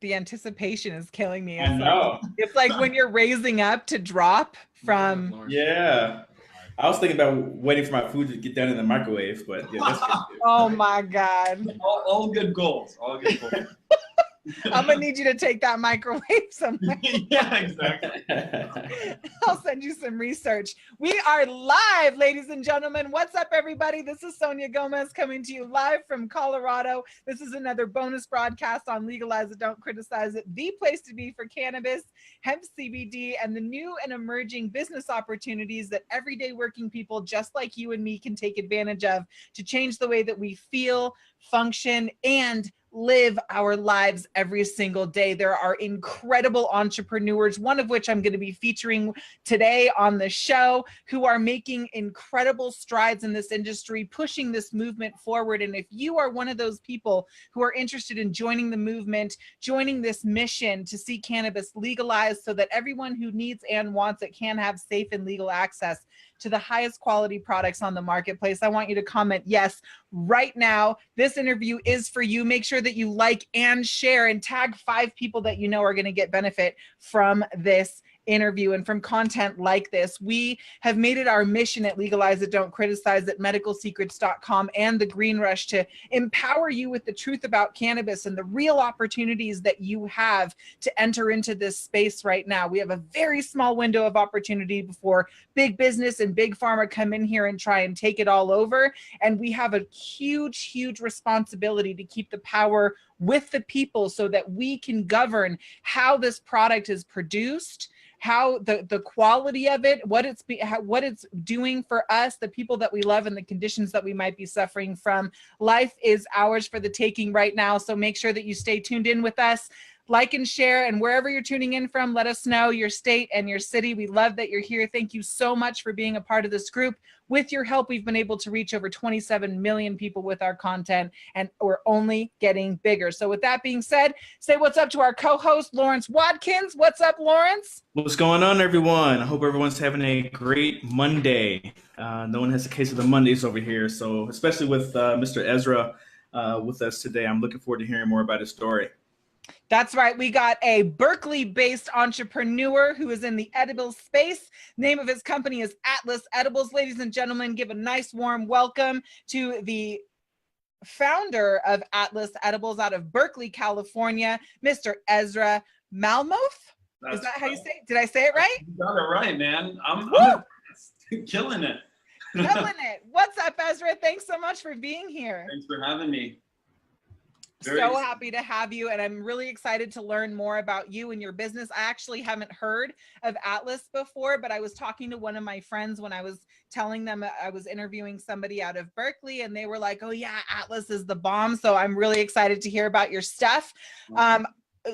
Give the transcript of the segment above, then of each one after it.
The anticipation is killing me. I know. It's like when you're raising up to drop from. Yeah. I was thinking about waiting for my food to get done in the microwave, but yeah, that's good too. Oh my God. All good goals. All good goals. I'm gonna need you to take that microwave somewhere. Yeah, exactly. I'll send you some research. We are live, ladies and gentlemen. What's up, everybody? This is Sonia Gomez coming to you live from Colorado. This is another bonus broadcast on Legalize It, Don't Criticize It, the place to be for cannabis, hemp CBD, and the new and emerging business opportunities that everyday working people just like you and me can take advantage of to change the way that we feel, function, and live our lives every single day. There are incredible entrepreneurs, one of which I'm going to be featuring today on the show, who are making incredible strides in this industry, pushing this movement forward. And if you are one of those people who are interested in joining the movement, joining this mission to see cannabis legalized so that everyone who needs and wants it can have safe and legal access to the highest quality products on the marketplace, I want you to comment yes right now. This interview is for you. Make sure that you like and share and tag 5 people that you know are going to get benefit from this interview and from content like this. We have made it our mission at Legalize It, Don't Criticize It, medicalsecrets.com, and the Green Rush to empower you with the truth about cannabis and the real opportunities that you have to enter into this space right now. We have a very small window of opportunity before big business and big pharma come in here and try and take it all over. And we have a huge, huge responsibility to keep the power with the people so that we can govern how this product is produced, how the quality of it, what it's doing for us, the people that we love, and the conditions that we might be suffering from. Life is ours for the taking right now. So make sure that you stay tuned in with us. Like and share, and wherever you're tuning in from, let us know your state and your city. We love that you're here. Thank you so much for being a part of this group. With your help, we've been able to reach over 27 million people with our content, and we're only getting bigger. So with that being said, say what's up to our co-host, Lawrence Watkins. What's up, Lawrence? What's going on, everyone? I hope everyone's having a great Monday. No one has a case of the Mondays over here, so especially with Mr. Ezra with us today, I'm looking forward to hearing more about his story. That's right. We got a Berkeley-based entrepreneur who is in the edible space. Name of his company is Atlas Edibles. Ladies and gentlemen, give a nice warm welcome to the founder of Atlas Edibles out of Berkeley, California, Mr. Ezra Malmuth. Is that how you say it? Did I say it right? You got it right, man. I'm killing it. Killing it. What's up, Ezra? Thanks so much for being here. Thanks for having me. So happy to have you, and I'm really excited to learn more about you and your business. I actually haven't heard of Atlas before, but I was talking to one of my friends when I was telling them I was interviewing somebody out of Berkeley, and they were like, oh yeah, Atlas is the bomb. So I'm really excited to hear about your stuff.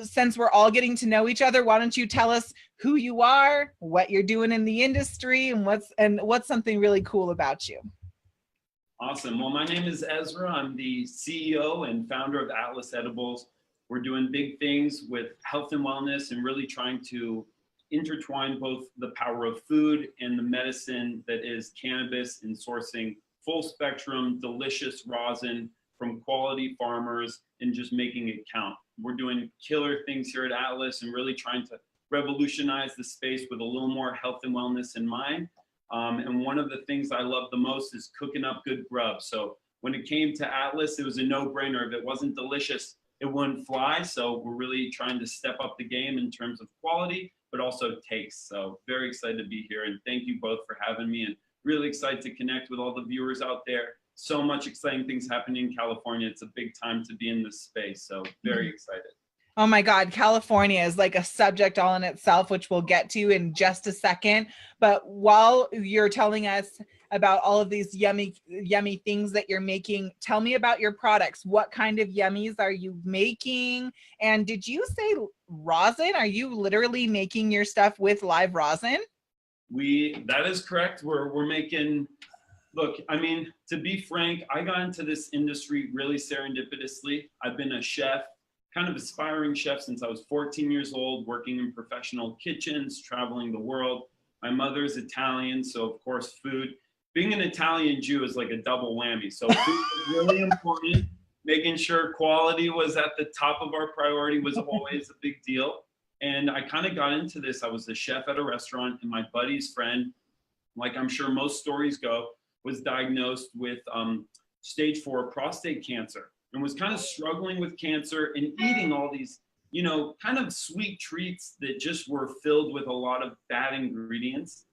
Since we're all getting to know each other, why don't you tell us who you are, what you're doing in the industry, and what's something really cool about you? Awesome. Well, my name is Ezra. I'm the CEO and founder of Atlas Edibles. We're doing big things with health and wellness and really trying to intertwine both the power of food and the medicine that is cannabis, and sourcing full spectrum, delicious rosin from quality farmers and just making it count. We're doing killer things here at Atlas and really trying to revolutionize the space with a little more health and wellness in mind. And one of the things I love the most is cooking up good grub. So when it came to Atlas, it was a no-brainer. If it wasn't delicious, it wouldn't fly. So we're really trying to step up the game in terms of quality, but also taste. So very excited to be here. And thank you both for having me, and really excited to connect with all the viewers out there. So much exciting things happening in California. It's a big time to be in this space. So very excited. Oh my God, California is like a subject all in itself, which we'll get to in just a second. But while you're telling us about all of these yummy things that you're making, tell me about your products. What kind of yummies are you making? And did you say rosin? Are you literally making your stuff with live rosin? That is correct. We're making, look, I mean, to be frank, I got into this industry really serendipitously. I've been a chef, kind of aspiring chef, since I was 14 years old, working in professional kitchens, traveling the world. My mother's Italian, so of course food. Being an Italian Jew is like a double whammy. So food is really important. making sure quality was at the top of our priority was always a big deal. And I kind of got into this. I was the chef at a restaurant, and my buddy's friend, like I'm sure most stories go, was diagnosed with stage 4 prostate cancer and was kind of struggling with cancer and eating all these, you know, kind of sweet treats that just were filled with a lot of bad ingredients,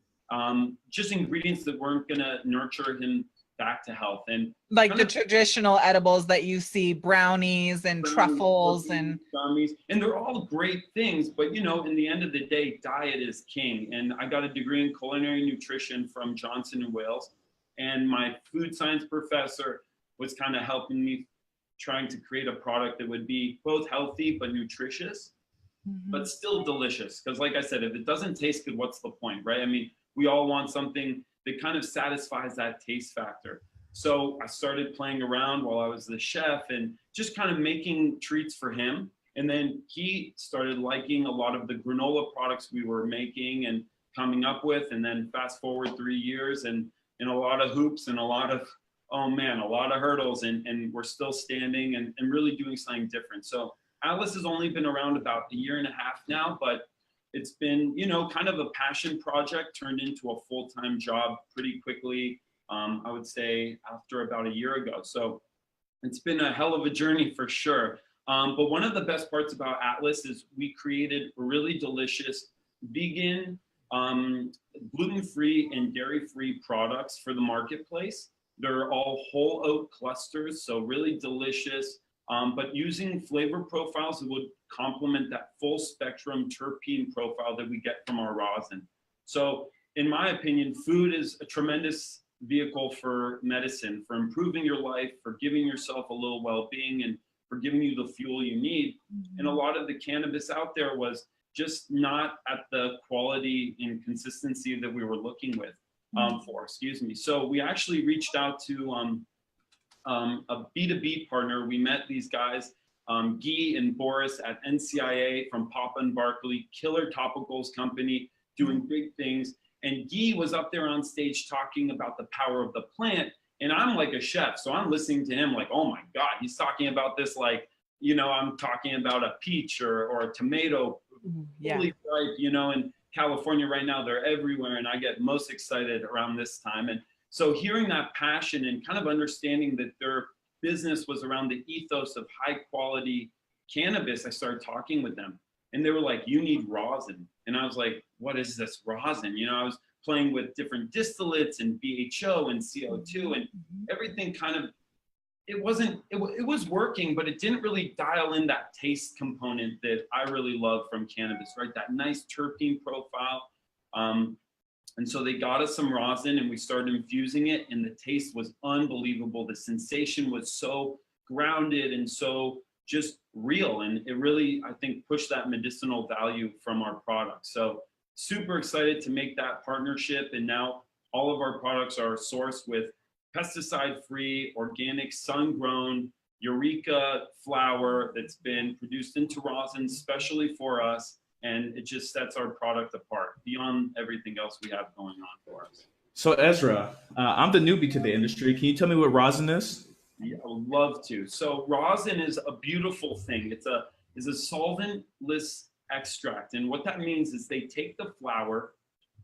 just ingredients that weren't going to nurture him back to health. And like the traditional edibles that you see, brownies and truffles and gummies, and they're all great things, but you know, in the end of the day, diet is king. And I got a degree in culinary nutrition from Johnson and Wales, and my food science professor was kind of helping me trying to create a product that would be both healthy but nutritious, but still delicious. Because like I said, if it doesn't taste good, what's the point, right? I mean, we all want something that kind of satisfies that taste factor. So I started playing around while I was the chef and just kind of making treats for him. And then he started liking a lot of the granola products we were making and coming up with. And then fast forward 3 years and a lot of hoops and a lot of, oh man, a lot of hurdles, and we're still standing and really doing something different. So Atlas has only been around about 1.5 years now, but it's been, you know, kind of a passion project turned into a full-time job pretty quickly. I would say after about 1 year ago. So it's been a hell of a journey for sure. But one of the best parts about Atlas is we created really delicious vegan, gluten-free and dairy-free products for the marketplace. They're all whole oat clusters, so really delicious, but using flavor profiles that would complement that full spectrum terpene profile that we get from our rosin. So in my opinion, food is a tremendous vehicle for medicine, for improving your life, for giving yourself a little well-being, and for giving you the fuel you need. And a lot of the cannabis out there was just not at the quality and consistency that we were looking for, excuse me. So we actually reached out to a B2B partner. We met these guys, Guy and Boris at NCIA from Papa and Barkley, killer topicals company, doing big things. And Guy was up there on stage talking about the power of the plant. And I'm like a chef, so I'm listening to him like, oh my God, he's talking about this like, you know, I'm talking about a peach or a tomato, fully ripe, you know, in California right now, they're everywhere. And I get most excited around this time. And so hearing that passion and kind of understanding that their business was around the ethos of high quality cannabis, I started talking with them. And they were like, you need rosin. And I was like, what is this rosin? You know, I was playing with different distillates and BHO and CO2 and everything kind of, it was working, but it didn't really dial in that taste component that I really love from cannabis, right? That nice terpene profile. And so they got us some rosin and we started infusing it, and the taste was unbelievable. The sensation was so grounded and so just real. And it really, I think, pushed that medicinal value from our products. So super excited to make that partnership. And now all of our products are sourced with pesticide-free, organic, sun-grown Eureka flower that's been produced into rosin specially for us. And it just sets our product apart beyond everything else we have going on for us. So Ezra, I'm the newbie to the industry. Can you tell me what rosin is? Yeah, I would love to. So rosin is a beautiful thing. It's a solventless extract. And what that means is they take the flower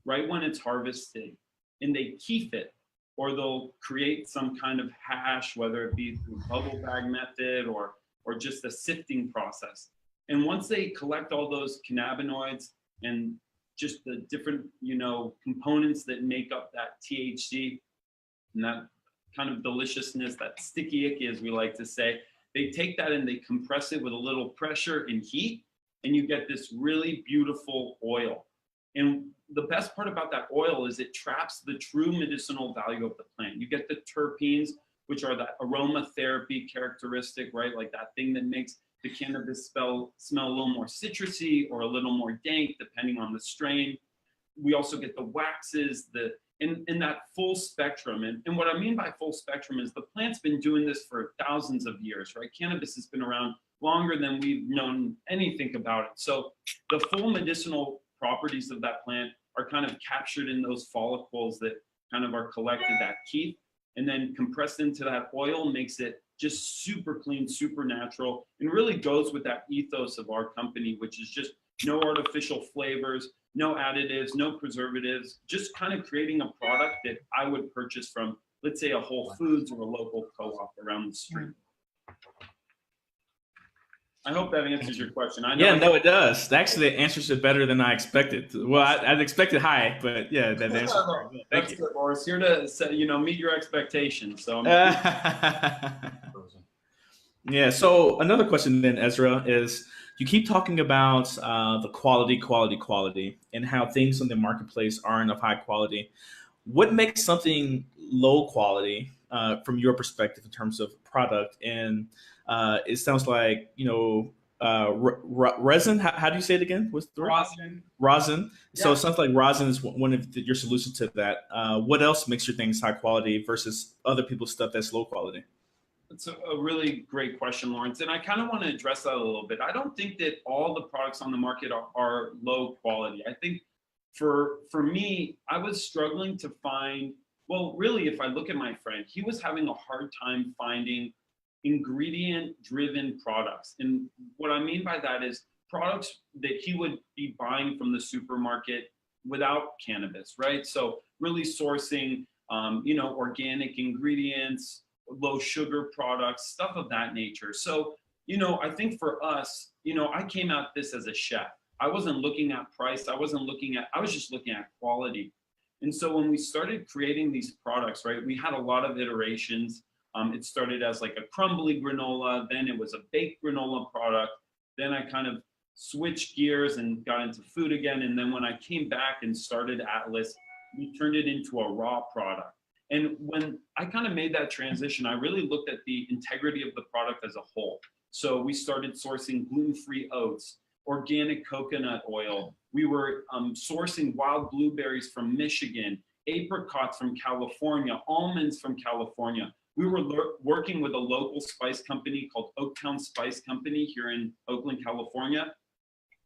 right when it's harvested and they keef it, or they'll create some kind of hash, whether it be through bubble bag method or just a sifting process. And once they collect all those cannabinoids and just the different, you know, components that make up that THC and that kind of deliciousness, that sticky icky, as we like to say, they take that and they compress it with a little pressure and heat, and you get this really beautiful oil. And the best part about that oil is it traps the true medicinal value of the plant. You get the terpenes, which are that aromatherapy characteristic, right? Like that thing that makes the cannabis smell a little more citrusy or a little more dank, depending on the strain. We also get the waxes, in that full spectrum. And what I mean by full spectrum is the plant's been doing this for thousands of years, right? Cannabis has been around longer than we've known anything about it. So the full medicinal properties of that plant are kind of captured in those follicles that kind of are collected, that keef, and then compressed into that oil makes it just super clean, super natural, and really goes with that ethos of our company, which is just no artificial flavors, no additives, no preservatives, just kind of creating a product that I would purchase from, let's say, a Whole Foods or a local co-op around the street. I hope that answers your question. I know. Yeah, no, it does. Actually, it answers it better than I expected. Well, I'd expected high, but yeah, that answers it very well. Thank That's you. good, Boris. Here to meet your expectations. So. Yeah. So another question then, Ezra, is you keep talking about the quality, and how things in the marketplace aren't of high quality. What makes something low quality from your perspective in terms of product? And it sounds like, resin. How do you say it again? What's the word? Rosin. Rosin. So Yeah. it sounds like rosin is one of your solutions to that. What else makes your things high quality versus other people's stuff that's low quality? That's a really great question, Lawrence. And I kind of want to address that a little bit. I don't think that all the products on the market are low quality. I think for me, I was struggling to find, well, really, if I look at my friend, he was having a hard time finding ingredient-driven products. And what I mean by that is products that he would be buying from the supermarket without cannabis, right? So really sourcing, organic ingredients, low sugar products, stuff of that nature. So, I think for us, I came at this as a chef. I wasn't looking at price. I was just looking at quality. And so when we started creating these products, right, we had a lot of iterations. It started as like a crumbly granola, then it was a baked granola product. Then I kind of switched gears and got into food again. And then when I came back and started Atlas, we turned it into a raw product. And when I kind of made that transition, I really looked at the integrity of the product as a whole. So we started sourcing gluten-free oats, organic coconut oil. We were sourcing wild blueberries from Michigan, apricots from California, almonds from California. We were working with a local spice company called Oaktown Spice Company here in Oakland, California.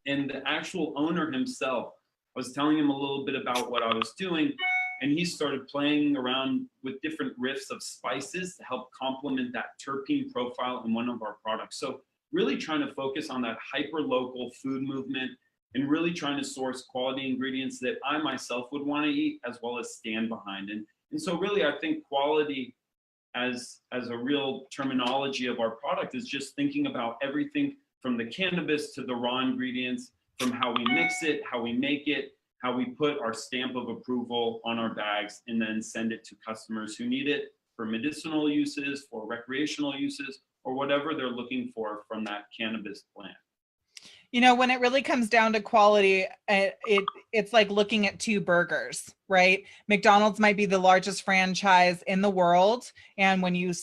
And the actual owner himself, I was telling him a little bit about what I was doing, and he started playing around with different riffs of spices to help complement that terpene profile in one of our products. So really trying to focus on that hyper-local food movement and really trying to source quality ingredients that I myself would want to eat as well as stand behind. And so really I think quality as a real terminology of our product is just thinking about everything from the cannabis to the raw ingredients, from how we mix it, how we make it, how we put our stamp of approval on our bags, and then send it to customers who need it for medicinal uses, for recreational uses, or whatever they're looking for from that cannabis plant. When it really comes down to quality, it's like looking at two burgers, right? McDonald's might be the largest franchise in the world. And when you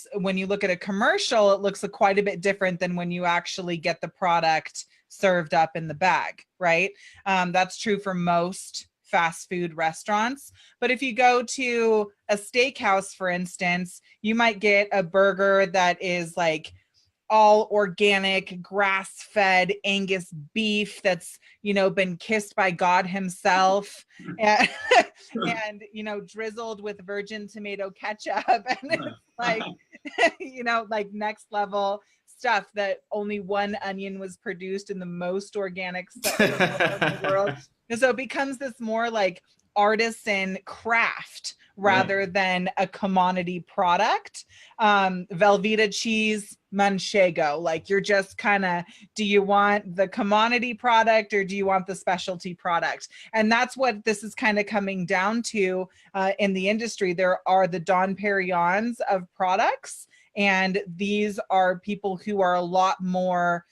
look at a commercial, it looks quite a bit different than when you actually get the product served up in the bag, right? That's true for most fast food restaurants. But if you go to a steakhouse, for instance, you might get a burger that is like all organic, grass-fed Angus beef that's, been kissed by God himself and, drizzled with virgin tomato ketchup. And it's like, like next level stuff that only one onion was produced in the most organic stuff in the world. And so it becomes this more like artisan craft rather than a commodity product. Velveeta cheese, manchego, like you're just kind of, do you want the commodity product or do you want the specialty product? And that's what this is kind of coming down to in the industry. There are the Dom Perignons of products, and these are people who are a lot more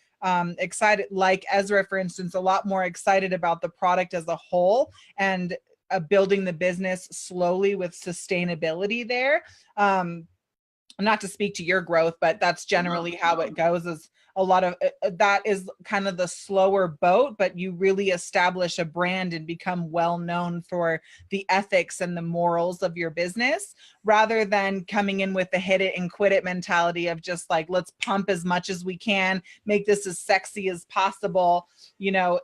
excited, like Ezra, for instance, a lot more excited about the product as a whole and building the business slowly with sustainability there. Not to speak to your growth, but that's generally how it goes. Is a lot of that is kind of the slower boat, but you really establish a brand and become well known for the ethics and the morals of your business, rather than coming in with the hit it and quit it mentality of just like, let's pump as much as we can, make this as sexy as possible,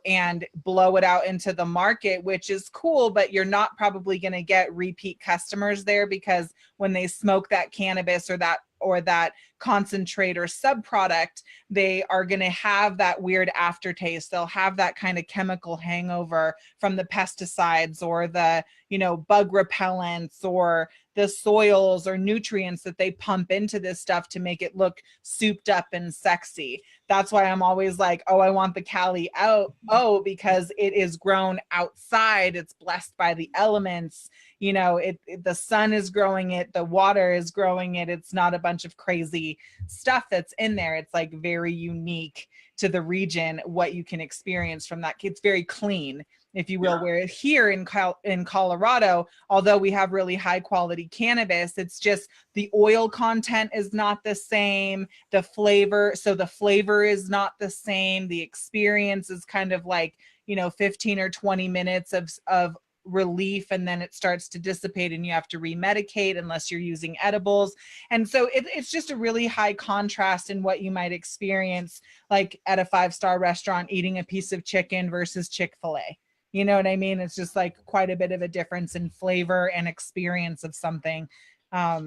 and blow it out into the market, which is cool, but you're not probably going to get repeat customers there, because when they smoke that cannabis or that that concentrate or subproduct, they are going to have that weird aftertaste. They'll have that kind of chemical hangover from the pesticides or the, bug repellents or the soils or nutrients that they pump into this stuff to make it look souped up and sexy. That's why I'm always like, oh, I want the Cali out. Oh, because it is grown outside. It's blessed by the elements. The sun is growing it. The water is growing it. It's not a bunch of crazy stuff that's in there. It's like very unique to the region, what you can experience from that. It's very clean, if you will, where here in Colorado, although we have really high quality cannabis, it's just the oil content is not the same. The flavor is not the same. The experience is kind of like, 15 or 20 minutes of relief, and then it starts to dissipate and you have to remedicate unless you're using edibles. And so it's just a really high contrast in what you might experience like at a 5-star restaurant eating a piece of chicken versus Chick-fil-A. You know what I mean? It's just like quite a bit of a difference in flavor and experience of something. I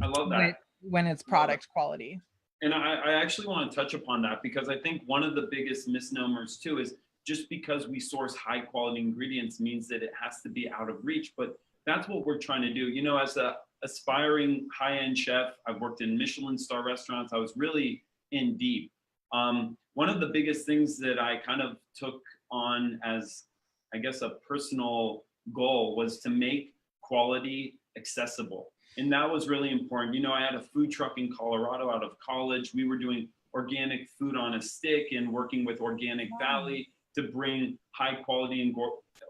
love that. When it's product quality. And I actually want to touch upon that, because I think one of the biggest misnomers too is just because we source high quality ingredients means that it has to be out of reach. But that's what we're trying to do. As a aspiring high-end chef, I've worked in Michelin star restaurants. I was really in deep. One of the biggest things that I kind of took on as, I guess, a personal goal was to make quality accessible. And that was really important. I had a food truck in Colorado out of college. We were doing organic food on a stick and working with Organic Valley to bring high quality and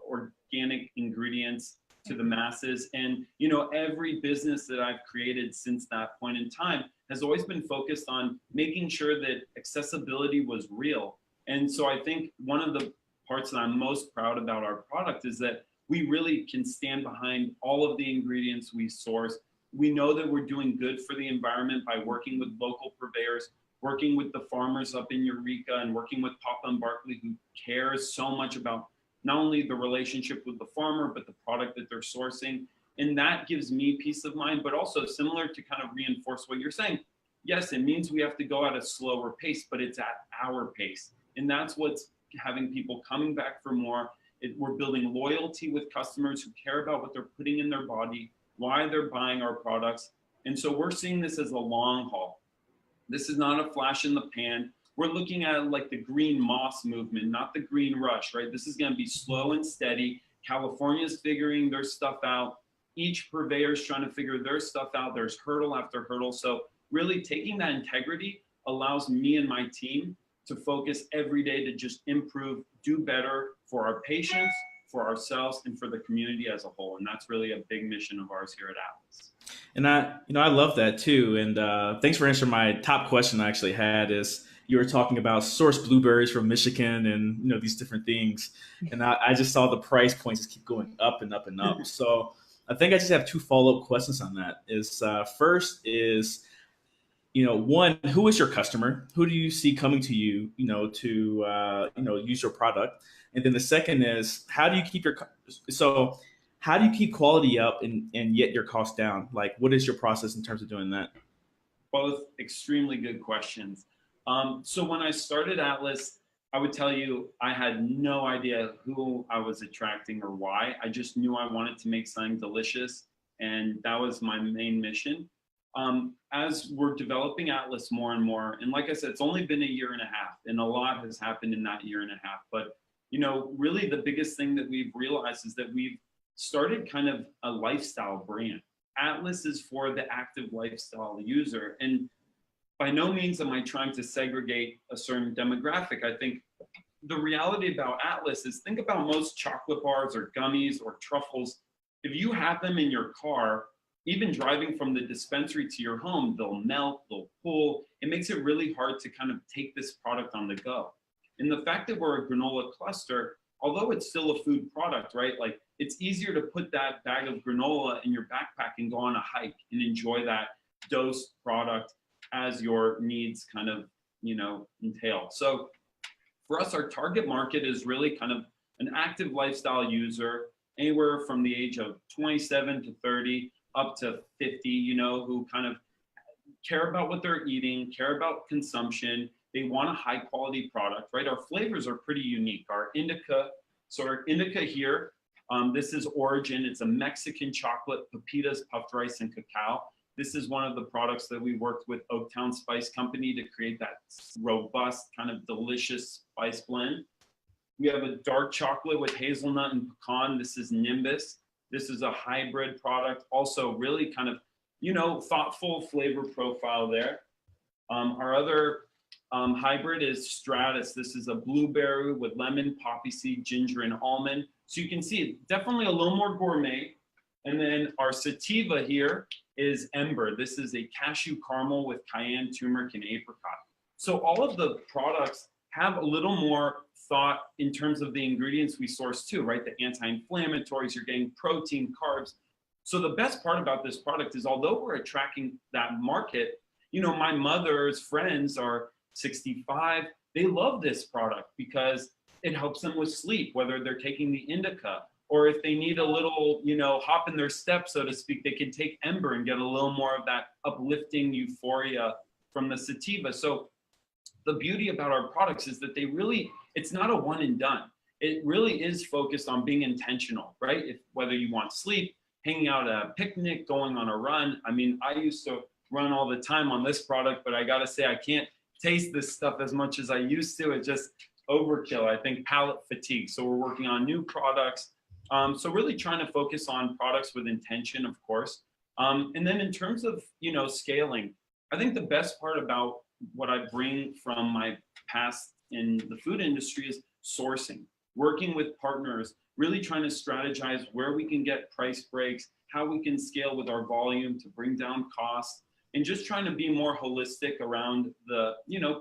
organic ingredients to the masses. And, every business that I've created since that point in time has always been focused on making sure that accessibility was real. And so I think one of the parts that I'm most proud about our product is that we really can stand behind all of the ingredients we source. We know that we're doing good for the environment by working with local purveyors, working with the farmers up in Eureka, and working with Papa and Barkley, who cares so much about not only the relationship with the farmer, but the product that they're sourcing. And that gives me peace of mind, but also similar to kind of reinforce what you're saying. Yes, it means we have to go at a slower pace, but it's at our pace. And that's what's having people coming back for more. We're building loyalty with customers who care about what they're putting in their body, why they're buying our products. And so we're seeing this as a long haul. This is not a flash in the pan. We're looking at like the green moss movement, not the green rush, right? This is going to be slow and steady. California's figuring their stuff out. Each purveyor is trying to figure their stuff out. There's hurdle after hurdle. So really taking that integrity allows me and my team to focus every day to just improve, do better for our patients, for ourselves, and for the community as a whole. And that's really a big mission of ours here at Atlas. And I love that too. And thanks for answering my top question I actually had is you were talking about sourced blueberries from Michigan and, these different things. And I just saw the price points just keep going up and up and up. So I think I just have 2 follow-up questions on that. First is, one, who is your customer? Who do you see coming to you, to use your product? And then the second is, how do you keep quality up and yet your costs down? Like, what is your process in terms of doing that? Both extremely good questions. So when I started Atlas, I would tell you I had no idea who I was attracting or why. I just knew I wanted to make something delicious, and that was my main mission. As we're developing Atlas more and more, and like I said, it's only been a year and a half, and a lot has happened in that year and a half. But really the biggest thing that we've realized is that we've started kind of a lifestyle brand. Atlas is for the active lifestyle user, and by no means am I trying to segregate a certain demographic. I think the reality about Atlas is, think about most chocolate bars or gummies or truffles. If you have them in your car, even driving from the dispensary to your home, they'll melt, they'll pull. It makes it really hard to kind of take this product on the go. And the fact that we're a granola cluster, although it's still a food product, right? Like, it's easier to put that bag of granola in your backpack and go on a hike and enjoy that dosed product as your needs kind of, entail. So for us, our target market is really kind of an active lifestyle user, anywhere from the age of 27 to 30 up to 50, who kind of care about what they're eating, care about consumption. They want a high quality product, right? Our flavors are pretty unique. Our indica, so our indica here, this is Origin. It's a Mexican chocolate, pepitas, puffed rice, and cacao. This is one of the products that we worked with Oaktown Spice Company to create that robust, kind of delicious spice blend. We have a dark chocolate with hazelnut and pecan. This is Nimbus. This is a hybrid product, also really kind of, thoughtful flavor profile there. Our other hybrid is Stratus. This is a blueberry with lemon, poppy seed, ginger, and almond. So you can see definitely a little more gourmet. And then our sativa here is Ember. This is a cashew caramel with cayenne, turmeric, and apricot. So all of the products have a little more thought in terms of the ingredients we source too, right? The anti-inflammatories, you're getting protein, carbs. So the best part about this product is although we're attracting that market, my mother's friends are 65. They love this product because it helps them with sleep, whether they're taking the indica or if they need a little, hop in their step, so to speak, they can take Ember and get a little more of that uplifting euphoria from the sativa. So the beauty about our products is that it's not a one and done. It really is focused on being intentional, right? Whether you want sleep, hanging out at a picnic, going on a run. I mean, I used to run all the time on this product, but I gotta say, I can't taste this stuff as much as I used to. It just overkill, I think, palate fatigue. So we're working on new products. So really trying to focus on products with intention, of course. And then in terms of, scaling, I think the best part about what I bring from my past in the food industry is sourcing, working with partners, really trying to strategize where we can get price breaks, how we can scale with our volume to bring down costs, and just trying to be more holistic around the,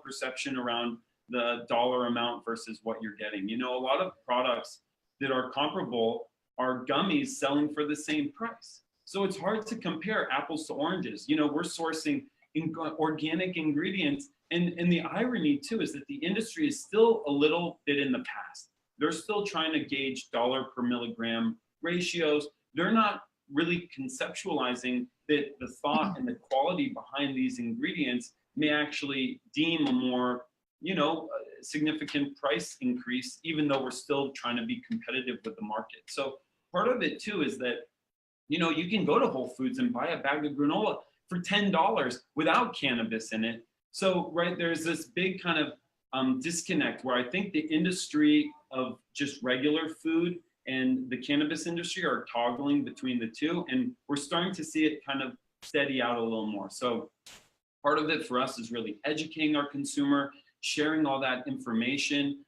perception around the dollar amount versus what you're getting. A lot of products that are comparable are gummies selling for the same price. So it's hard to compare apples to oranges. We're sourcing organic ingredients. And the irony too is that the industry is still a little bit in the past. They're still trying to gauge dollar per milligram ratios. They're not really conceptualizing that the thought and the quality behind these ingredients may actually deem a more, significant price increase, even though we're still trying to be competitive with the market. So part of it too is that, you can go to Whole Foods and buy a bag of granola for $10 without cannabis in it. So, right, there's this big kind of disconnect where I think the industry of just regular food and the cannabis industry are toggling between the two, and we're starting to see it kind of steady out a little more. So part of it for us is really educating our consumer, sharing all that information,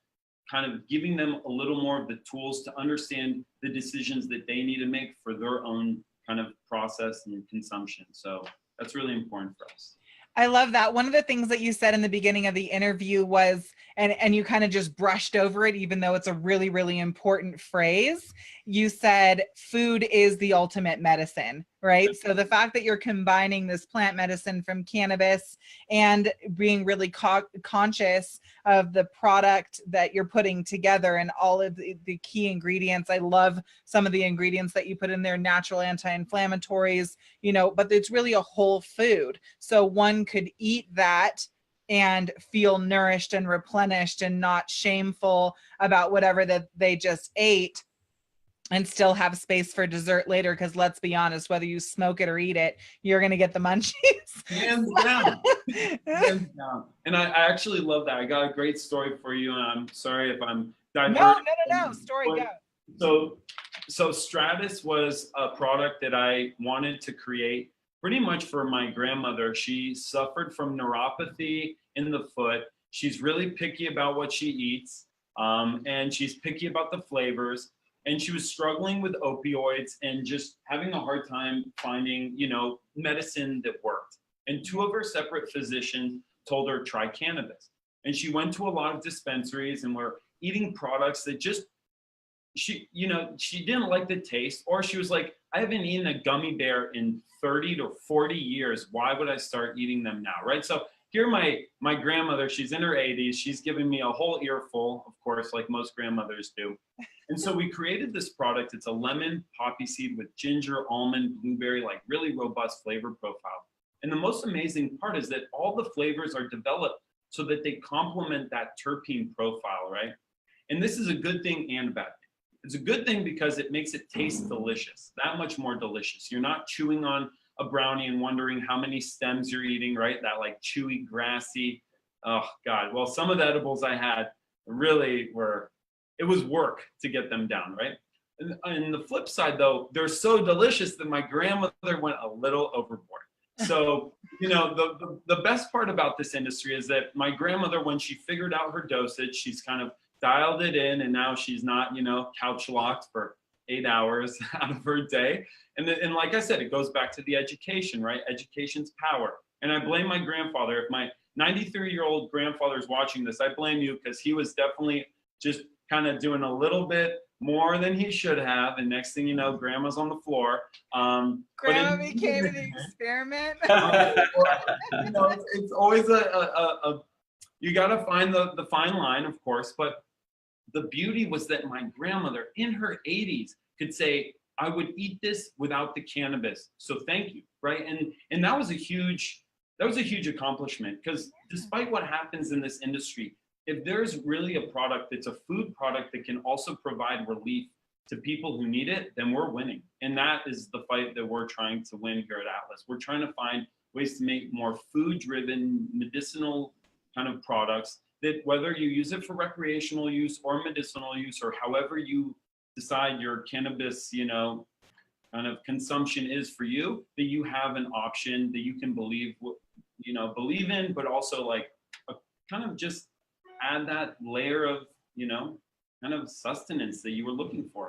kind of giving them a little more of the tools to understand the decisions that they need to make for their own kind of process and consumption. So that's really important for us. I love that. One of the things that you said in the beginning of the interview was, and you kind of just brushed over it, even though it's a really, really important phrase. You said food is the ultimate medicine, right? So the fact that you're combining this plant medicine from cannabis and being really conscious of the product that you're putting together and all of the key ingredients. I love some of the ingredients that you put in there, natural anti-inflammatories, but it's really a whole food. So one could eat that and feel nourished and replenished and not shameful about whatever that they just ate, and still have space for dessert later. Because let's be honest, whether you smoke it or eat it, you're going to get the munchies. Hands down. Hands down. And I actually love that. I got a great story for you, and I'm sorry if I'm diverting. No. Story go. So Stratus was a product that I wanted to create pretty much for my grandmother. She suffered from neuropathy in the foot. She's really picky about what she eats, and she's picky about the flavors. And she was struggling with opioids and just having a hard time finding, medicine that worked. And two of her separate physicians told her, try cannabis. And she went to a lot of dispensaries and were eating products that just, she didn't like the taste, or she was like, I haven't eaten a gummy bear in 30 to 40 years. Why would I start eating them now, right? So here my grandmother, she's in her 80s. She's giving me a whole earful, of course, like most grandmothers do. And so we created this product. It's a lemon poppy seed with ginger, almond, blueberry, like really robust flavor profile. And the most amazing part is that all the flavors are developed so that they complement that terpene profile, right? And this is a good thing and a bad thing. It's a good thing because it makes it taste delicious, that much more delicious. You're not chewing on a brownie and wondering how many stems you're eating, right? That like chewy, grassy, oh God. Well, some of the edibles I had really were, it was work to get them down, right? And the flip side though, they're so delicious that my grandmother went a little overboard. So, you know, the best part about this industry is that my grandmother, when she figured out her dosage, she's kind of dialed it in, and now she's not, you know, couch locked for 8 hours out of her day. And like I said, it goes back to the education, right? Education's power. And I blame my grandfather. If my 93-year-old grandfather is watching this, I blame you, because he was definitely just kind of doing a little bit more than he should have. And next thing you know, grandma's on the floor. Grandma became an experiment. You know, it's always you got to find the fine line, of course. But the beauty was that my grandmother in her 80s could say, I would eat this without the cannabis. So thank you, right? And that was a huge accomplishment, because despite what happens in this industry, if there's really a product that's a food product that can also provide relief to people who need it, then we're winning. And that is the fight that we're trying to win here at Atlas. We're trying to find ways to make more food-driven, medicinal kind of products that, whether you use it for recreational use or medicinal use, or however you decide your cannabis, you know, kind of consumption is for you, that you have an option that you can believe in, but also like kind of just add that layer of, you know, kind of sustenance that you were looking for.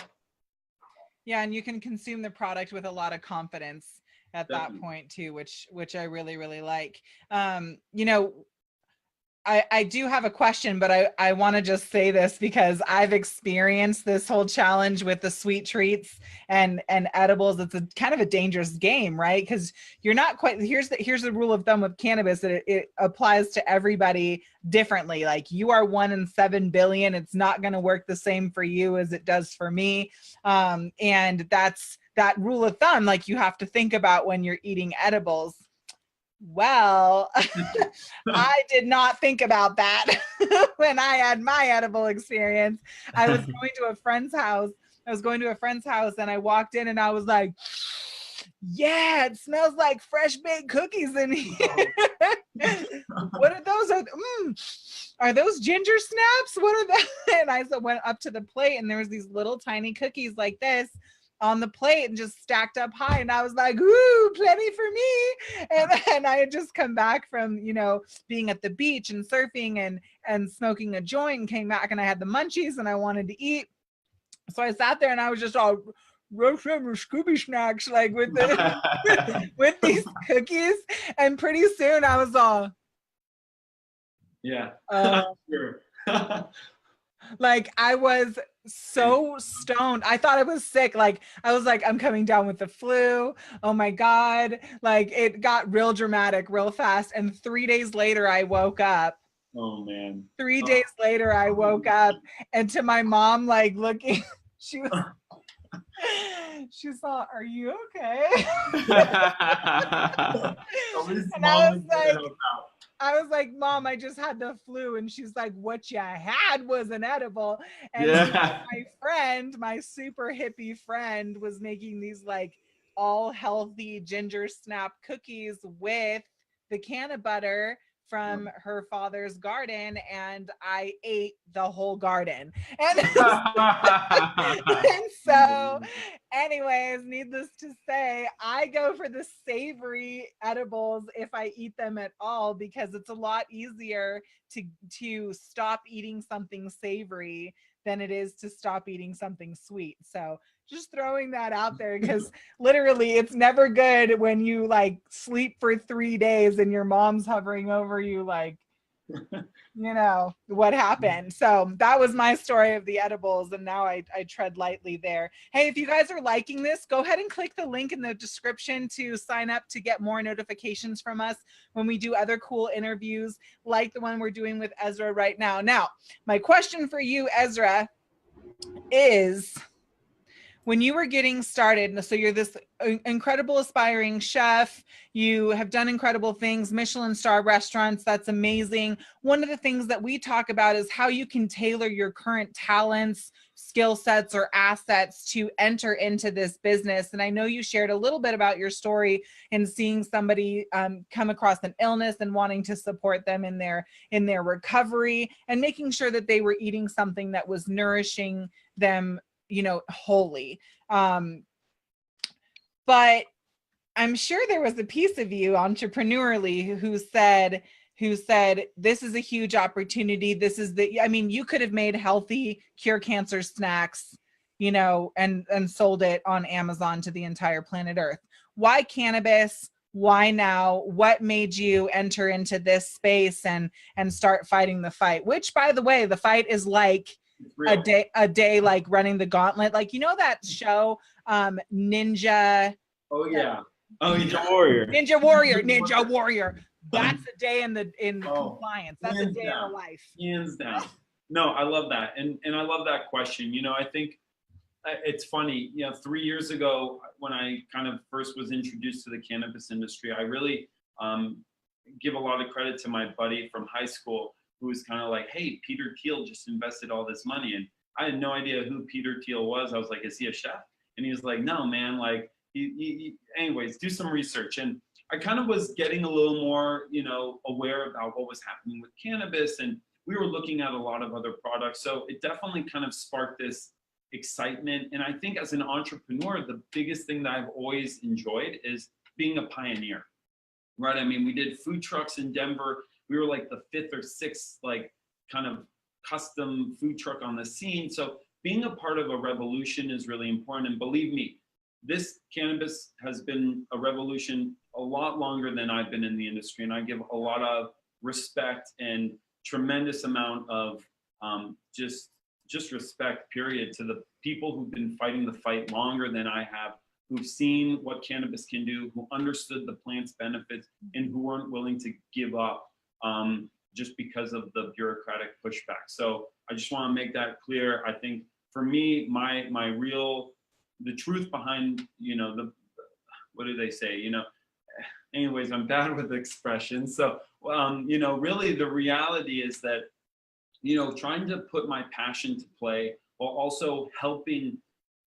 Yeah, and you can consume the product with a lot of confidence at Definitely. that point too, which I really, really like. You know, I do have a question, but I want to just say this because I've experienced this whole challenge with the sweet treats and edibles. It's a kind of a dangerous game, right? Because you're not quite, here's the rule of thumb with cannabis, that it applies to everybody differently. Like, you are 1 in 7 billion. It's not going to work the same for you as it does for me. And that's that rule of thumb, like, you have to think about when you're eating edibles. Well, I did not think about that when I had my edible experience. I was going to a friend's house. And I walked in and I was like, yeah, it smells like fresh baked cookies in here. What are those? Are those ginger snaps? What are that? And I went up to the plate, and there was these little tiny cookies like this on the plate and just stacked up high. And I was like, ooh, plenty for me. And I had just come back from, you know, being at the beach and surfing and smoking a joint, and came back and I had the munchies and I wanted to eat. So I sat there and I was just all Scooby snacks, like with with these cookies. And pretty soon I was all, Yeah. Sure. like, I was so stoned. I thought I was sick. Like, I was like, I'm coming down with the flu. Oh my God. Like, it got real dramatic real fast. And 3 days later, I woke up. Oh man. 3 days later, I woke up, and to my mom, like, looking, she saw, are you okay? And I was like, Mom, I just had the flu. And she's like, what you had was an edible. And my friend, my super hippie friend, was making these like all healthy ginger snap cookies with the canna butter from her father's garden, and I ate the whole garden. And, and so anyways, needless to say, I go for the savory edibles if I eat them at all, because it's a lot easier to stop eating something savory than it is to stop eating something sweet. So just throwing that out there, because literally it's never good when you like sleep for 3 days and your mom's hovering over you like, you know, what happened. So that was my story of the edibles, and now I tread lightly there. Hey, if you guys are liking this, go ahead and click the link in the description to sign up to get more notifications from us when we do other cool interviews like the one we're doing with Ezra right now. Now, my question for you, Ezra, is when you were getting started, so you're this incredible aspiring chef, you have done incredible things, Michelin star restaurants, that's amazing. One of the things that we talk about is how you can tailor your current talents, skill sets, or assets to enter into this business. And I know you shared a little bit about your story in seeing somebody come across an illness and wanting to support them in their recovery and making sure that they were eating something that was nourishing them, you know, wholly. But I'm sure there was a piece of you entrepreneurially who said, this is a huge opportunity. This is I mean, you could have made healthy cure cancer snacks, you know, and sold it on Amazon to the entire planet Earth. Why cannabis? Why now? What made you enter into this space and start fighting the fight? Which, by the way, the fight is like a day, like running the gauntlet. Like, you know that show, Ninja? Oh yeah. Ninja Warrior. That's a day in compliance. That's a day in a life. Hands down. No, I love that. And I love that question. You know, I think it's funny, you know, 3 years ago when I kind of first was introduced to the cannabis industry, I really give a lot of credit to my buddy from high school who was kind of like, hey, Peter Thiel just invested all this money. And I had no idea who Peter Thiel was. I was like, is he a chef? And he was like, no, man, like, anyways, do some research. And I kind of was getting a little more, you know, aware about what was happening with cannabis. And we were looking at a lot of other products. So it definitely kind of sparked this excitement. And I think as an entrepreneur, the biggest thing that I've always enjoyed is being a pioneer, right? I mean, we did food trucks in Denver. We were like the 5th or 6th, like kind of custom food truck on the scene. So being a part of a revolution is really important. And believe me, this cannabis has been a revolution a lot longer than I've been in the industry. And I give a lot of respect and tremendous amount of just respect, period, to the people who've been fighting the fight longer than I have, who've seen what cannabis can do, who understood the plant's benefits, and who weren't willing to give up just because of the bureaucratic pushback. So I just want to make that clear. I think for me, the truth behind, you know, what do they say? You know, anyways, I'm bad with expressions. So, you know, really the reality is that, you know, trying to put my passion to play while also helping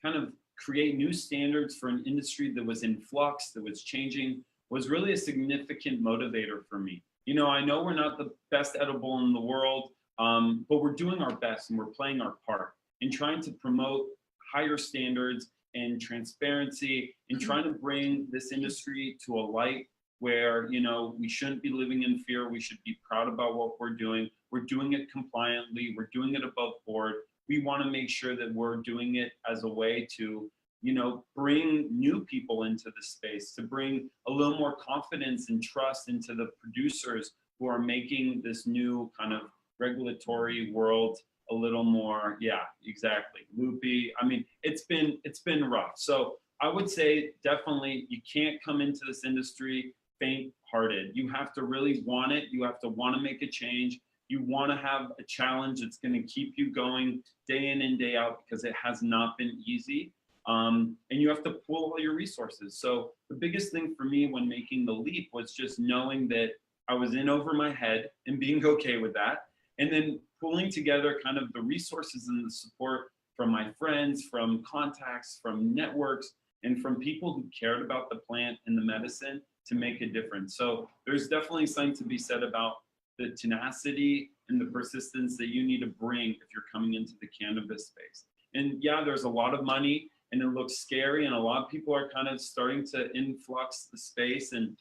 kind of create new standards for an industry that was in flux, that was changing, was really a significant motivator for me. You know, I know we're not the best edible in the world, but we're doing our best and we're playing our part in trying to promote higher standards and transparency and trying to bring this industry to a light where, you know, we shouldn't be living in fear. We should be proud about what we're doing. We're doing it compliantly. We're doing it above board. We want to make sure that we're doing it as a way to, you know, bring new people into the space, to bring a little more confidence and trust into the producers who are making this new kind of regulatory world a little more, yeah, exactly, loopy. I mean, it's been rough. So I would say definitely you can't come into this industry faint-hearted. You have to really want it. You have to want to make a change. You want to have a challenge that's going to keep you going day in and day out, because it has not been easy. And you have to pool all your resources. So the biggest thing for me when making the leap was just knowing that I was in over my head and being okay with that. And then pulling together kind of the resources and the support from my friends, from contacts, from networks, and from people who cared about the plant and the medicine to make a difference. So there's definitely something to be said about the tenacity and the persistence that you need to bring if you're coming into the cannabis space. And yeah, there's a lot of money and it looks scary, and a lot of people are kind of starting to influx the space, and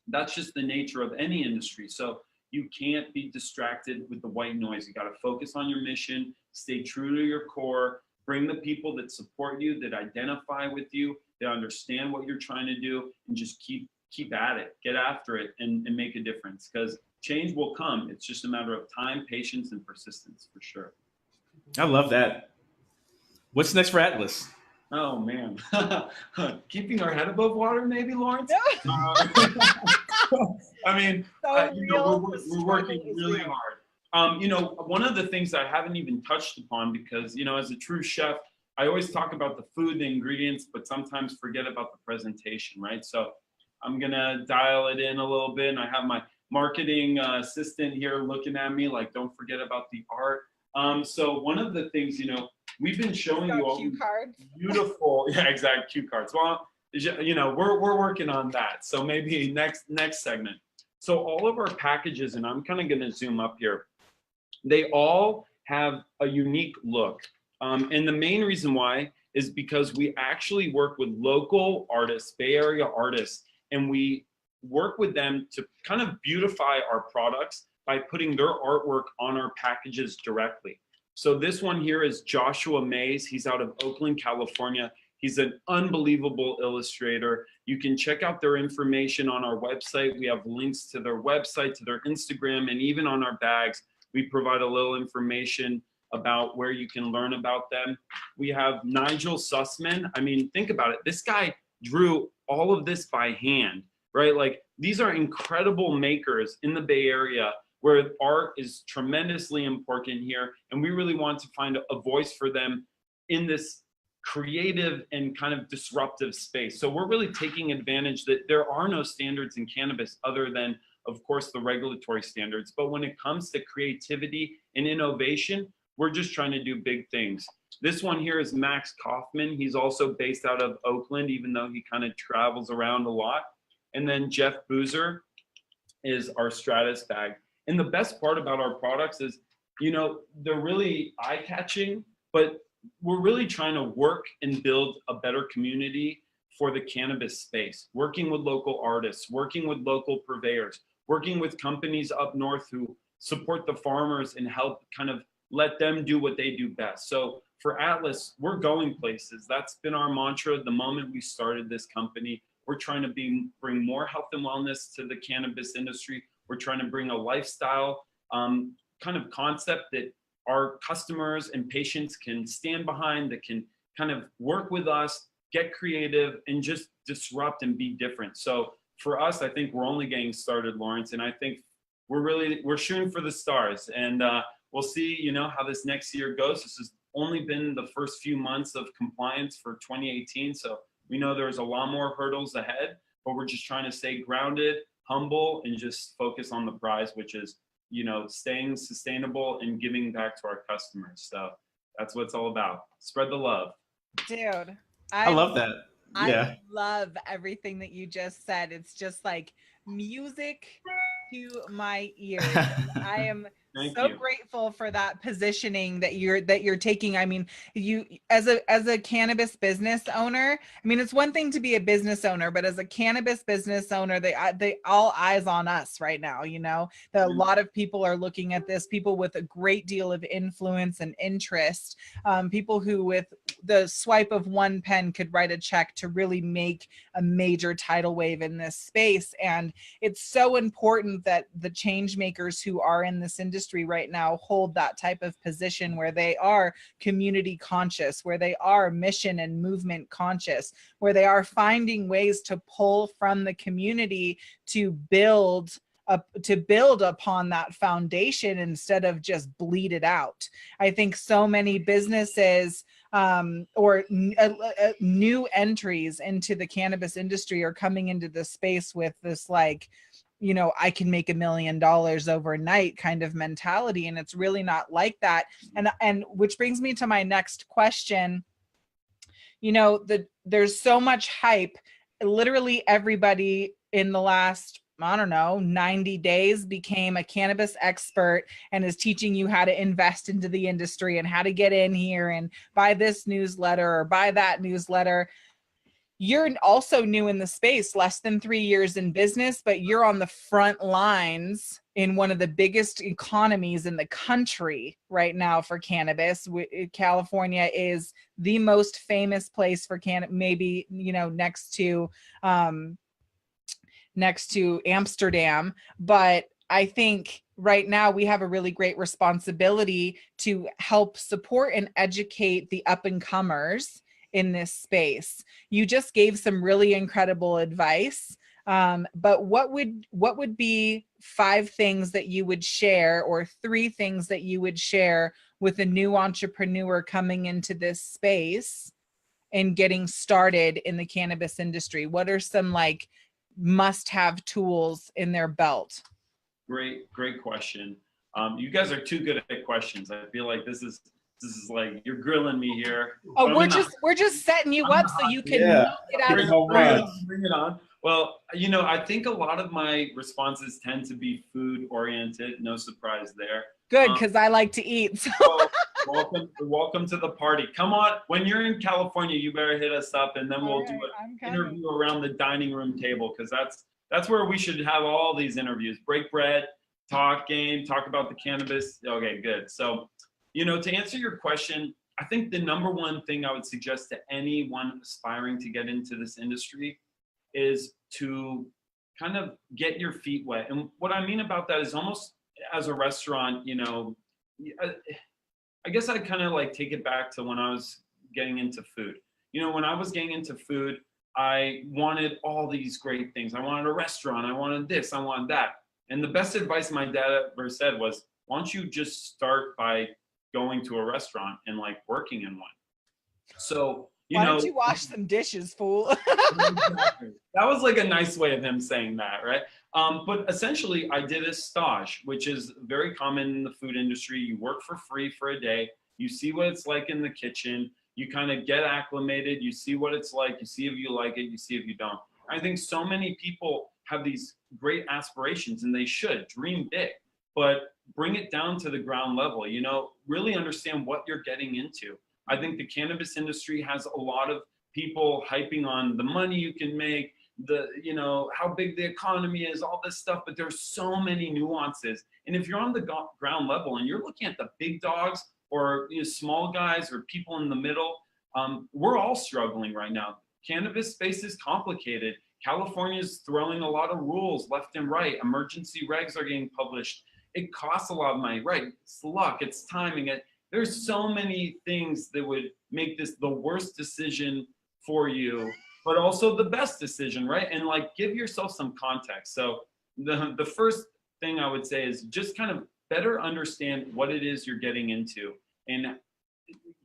that's just the nature of any industry. So you can't be distracted with the white noise. You got to focus on your mission, stay true to your core, bring the people that support you, that identify with you, that understand what you're trying to do, and just keep at it, get after it, and make a difference, because change will come. It's just a matter of time, patience, and persistence, for sure. I love that. What's next for Atlas? Oh man, keeping our head above water, maybe, Lawrence. I mean, we're working really hard. You know, one of the things I haven't even touched upon, because, you know, as a true chef, I always talk about the food, the ingredients, but sometimes forget about the presentation, right? So I'm gonna dial it in a little bit, and I have my marketing assistant here looking at me like, don't forget about the art. So one of the things, we've been showing you all cue cards. beautiful, yeah, exact cue cards. Well, we're working on that. So maybe next segment. So all of our packages, and I'm kind of going to zoom up here, they all have a unique look. And the main reason why is because we actually work with local artists, Bay Area artists, and we work with them to kind of beautify our products by putting their artwork on our packages directly. So this one here is Joshua Mays. He's out of Oakland, California. He's an unbelievable illustrator. You can check out their information on our website. We have links to their website, to their Instagram, and even on our bags, we provide a little information about where you can learn about them. We have Nigel Sussman. I mean, think about it. This guy drew all of this by hand, right? Like, these are incredible makers in the Bay Area where art is tremendously important here. And we really want to find a voice for them in this creative and kind of disruptive space. So we're really taking advantage that there are no standards in cannabis other than, of course, the regulatory standards. But when it comes to creativity and innovation, we're just trying to do big things. This one here is Max Kaufman. He's also based out of Oakland, even though he kind of travels around a lot. And then Jeff Boozer is our Stratus bag. And the best part about our products is, they're really eye-catching, but we're really trying to work and build a better community for the cannabis space, working with local artists, working with local purveyors, working with companies up north who support the farmers and help kind of let them do what they do best. So for Atlas, we're going places. That's been our mantra the moment we started this company. We're trying to bring more health and wellness to the cannabis industry. We're trying to bring a lifestyle kind of concept that our customers and patients can stand behind, that can kind of work with us, get creative, and just disrupt and be different. So for us, I think we're only getting started, Lawrence, and I think we're shooting for the stars. And we'll see, how this next year goes. This has only been the first few months of compliance for 2018. So we know there's a lot more hurdles ahead, but we're just trying to stay grounded, humble, and just focus on the prize, which is, staying sustainable and giving back to our customers. So that's what it's all about. Spread the love. Dude, I love that. Yeah. I love everything that you just said. It's just like music to my ears. I am so grateful for that positioning that you're taking. I mean, you as a cannabis business owner, I mean, it's one thing to be a business owner, but as a cannabis business owner, they all eyes on us right now. That a lot of people are looking at this, people with a great deal of influence and interest, people who with the swipe of one pen could write a check to really make a major tidal wave in this space. And it's so important that the change makers who are in this industry right now hold that type of position where they are community conscious, where they are mission and movement conscious, where they are finding ways to pull from the community to build upon that foundation instead of just bleed it out. I think so many businesses or new entries into the cannabis industry are coming into the space with this like, I can make $1 million overnight kind of mentality. And it's really not like that. And which brings me to my next question. There's so much hype. Literally everybody in the last, 90 days became a cannabis expert and is teaching you how to invest into the industry and how to get in here and buy this newsletter or buy that newsletter. You're also new in the space, less than 3 years in business, but you're on the front lines in one of the biggest economies in the country right now for cannabis. California is the most famous place for cannabis, maybe, next to Amsterdam. But I think right now we have a really great responsibility to help support and educate the up and comers in this space. You just gave some really incredible advice. But what would be 5 things that you would share or 3 things that you would share with a new entrepreneur coming into this space and getting started in the cannabis industry? What are some like must-have tools in their belt? Great question. You guys are too good at questions. I feel like this is like you're grilling me here. Oh, we're just setting you up so you can knock it out of the bring it on. Well, you know, I think a lot of my responses tend to be food oriented. No surprise there. Good, because I like to eat. So. Well, welcome to the party. Come on, when you're in California, you better hit us up, and then we'll do an interview around the dining room table, because that's where we should have all these interviews. Break bread, talk game, talk about the cannabis. Okay, good. So, you know, to answer your question, I think the number one thing I would suggest to anyone aspiring to get into this industry is to kind of get your feet wet. And what I mean about that is almost as a restaurant, you know, I guess I kind of like take it back to when I was getting into food. You know, when I was getting into food, I wanted all these great things. I wanted a restaurant. I wanted this. I wanted that. And the best advice my dad ever said was, why don't you just start by going to a restaurant and like working in one? So, why don't you wash some dishes, fool? Exactly. That was like a nice way of him saying that, right? But essentially, I did a stage, which is very common in the food industry. You work for free for a day. You see what it's like in the kitchen. You kind of get acclimated. You see what it's like. You see if you like it. You see if you don't. I think so many people have these great aspirations, and they should dream big, but bring it down to the ground level. You know, really understand what you're getting into. I think the cannabis industry has a lot of people hyping on the money you can make, you know, how big the economy is, all this stuff, but there's so many nuances. And if you're on the ground level and you're looking at the big dogs or, you know, small guys or people in the middle, we're all struggling right now. Cannabis space is complicated. California is throwing a lot of rules left and right. Emergency regs are getting published. It costs a lot of money, right? It's luck, it's timing. There's so many things that would make this the worst decision for you, but also the best decision, right? And like, give yourself some context. So the first thing I would say is just kind of better understand what it is you're getting into and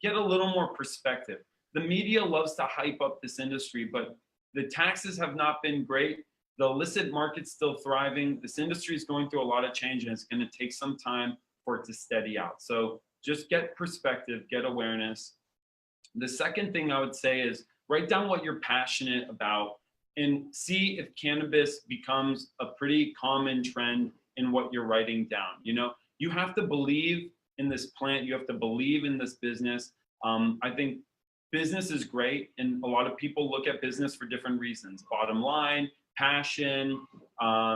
get a little more perspective. The media loves to hype up this industry, but the taxes have not been great. The illicit market's still thriving. This industry is going through a lot of change, and it's going to take some time for it to steady out. So just get perspective, get awareness. The second thing I would say is write down what you're passionate about and see if cannabis becomes a pretty common trend in what you're writing down. You know, you have to believe in this plant. You have to believe in this business. I think business is great, and a lot of people look at business for different reasons. Bottom line, passion,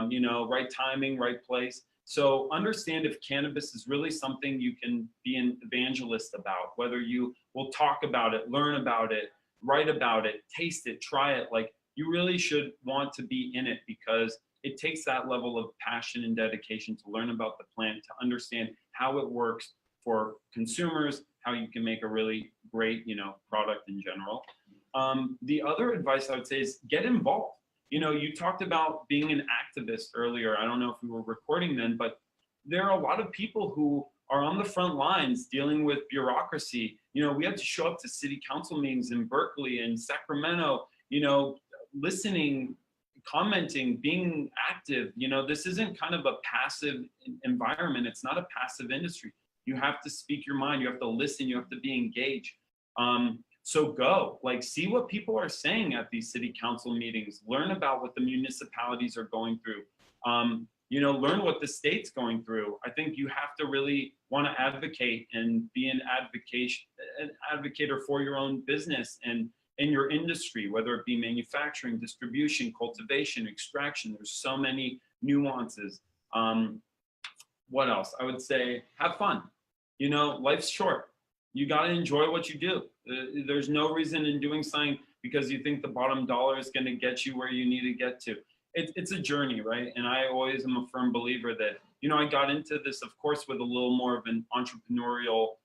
you know, right timing, right place. So understand if cannabis is really something you can be an evangelist about, whether you will talk about it, learn about it, write about it, taste it, try it. Like, you really should want to be in it, because it takes that level of passion and dedication to learn about the plant, to understand how it works for consumers, how you can make a really great, you know, product in general. The other advice I would say is get involved. You know, you talked about being an activist earlier. I don't know if we were recording then, but there are a lot of people who are on the front lines dealing with bureaucracy. You know, we have to show up to city council meetings in Berkeley and Sacramento, you know, listening, commenting, being active. You know, this isn't kind of a passive environment. It's not a passive industry. You have to speak your mind. You have to listen. You have to be engaged. So go, like, see what people are saying at these city council meetings, learn about what the municipalities are going through, you know, learn what the state's going through. I think you have to really want to advocate and be an advocator for your own business and in your industry, whether it be manufacturing, distribution, cultivation, extraction. There's so many nuances. What else? I would say have fun. You know, life's short. You got to enjoy what you do. There's no reason in doing something because you think the bottom dollar is going to get you where you need to get to. It's a journey, right? And I always am a firm believer that, you know, I got into this, of course, with a little more of an entrepreneurial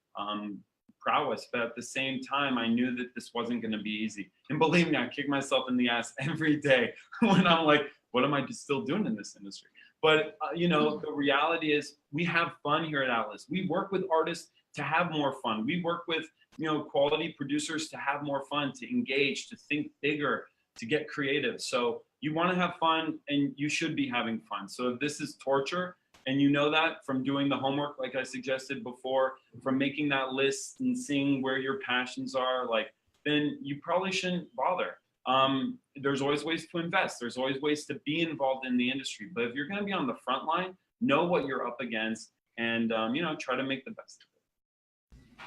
prowess, but at the same time, I knew that this wasn't going to be easy. And believe me, I kick myself in the ass every day when I'm like, what am I still doing in this industry? But, you know, the reality is we have fun here at Atlas. We work with artists to have more fun. We work with, you know, quality producers to have more fun, to engage, to think bigger, to get creative. So you want to have fun, and you should be having fun. So if this is torture, and you know that from doing the homework, like I suggested before, from making that list and seeing where your passions are, like, then you probably shouldn't bother. There's always ways to invest. There's always ways to be involved in the industry. But if you're going to be on the front line, know what you're up against, and you know, try to make the best of it.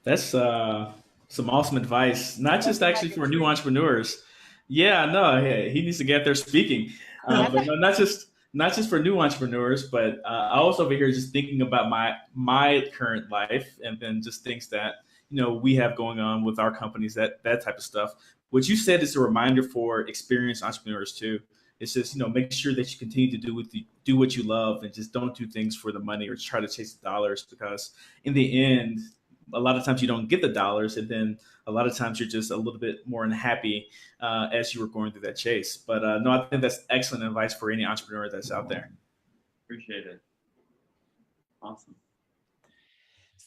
That's some awesome advice, not just actually for new entrepreneurs. Yeah, no, he needs to get there speaking, but no, not just for new entrepreneurs, but I also over here just thinking about my current life, and then just things that we have going on with our companies, that type of stuff. What you said is a reminder for experienced entrepreneurs too. It's just make sure that you continue to do what you love, and just don't do things for the money or try to chase the dollars, because in the end, a lot of times you don't get the dollars, and then a lot of times you're just a little bit more unhappy as you were going through that chase. But no, I think that's excellent advice for any entrepreneur that's out there. Appreciate it. Awesome.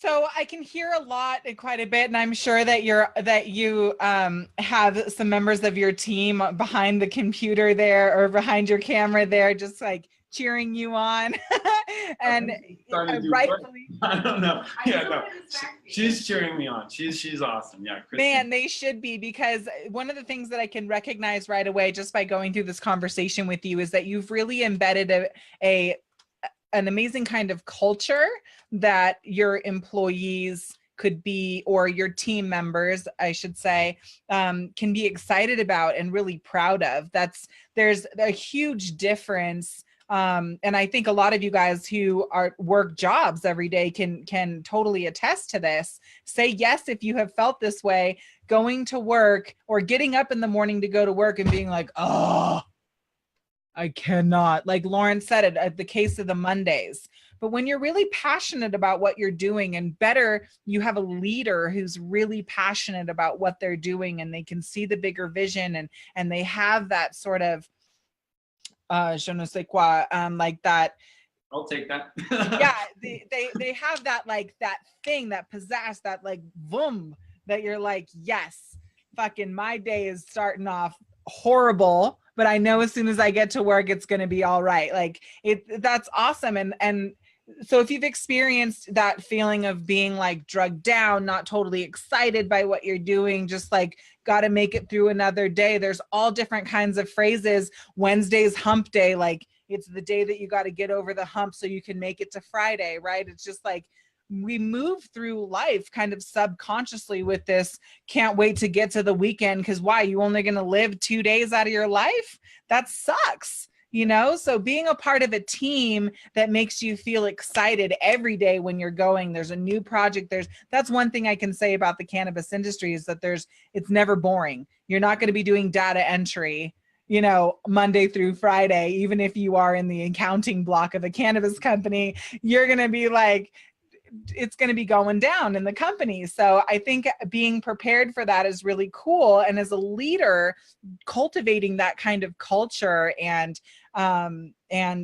So I can hear a lot and quite a bit, and I'm sure that you have some members of your team behind the computer there, or behind your camera there, just like cheering you on. And rightfully, I don't know. Yeah, no, she's cheering me on. She's awesome. Yeah, Kristen. Man, they should be, because one of the things that I can recognize right away just by going through this conversation with you is that you've really embedded an amazing kind of culture that your employees could be, or your team members, I should say, can be excited about and really proud of. There's a huge difference. And I think a lot of you guys who work jobs every day can totally attest to this. Say yes if you have felt this way, going to work or getting up in the morning to go to work and being like, oh, I cannot. Like Lauren said it, at the case of the Mondays. But when you're really passionate about what you're doing, and better, you have a leader who's really passionate about what they're doing, and they can see the bigger vision, and they have that sort of je ne sais quoi, like that. I'll take that. Yeah, they have that, like, that thing, that pizzazz, that like boom, that you're like, yes, fucking my day is starting off horrible, but I know as soon as I get to work, it's going to be all right. Like that's awesome. And so if you've experienced that feeling of being like drugged down, not totally excited by what you're doing, just like got to make it through another day, there's all different kinds of phrases. Wednesday's hump day, like it's the day that you got to get over the hump so you can make it to Friday, right? It's just like we move through life kind of subconsciously with this, can't wait to get to the weekend, because why? You only going to live 2 days out of your life? That sucks. So being a part of a team that makes you feel excited every day when you're going, there's a new project, that's one thing I can say about the cannabis industry, is that it's never boring. You're not going to be doing data entry, Monday through Friday. Even if you are in the accounting block of a cannabis company, you're going to be like, it's going to be going down in the company. So I think being prepared for that is really cool. And as a leader, cultivating that kind of culture and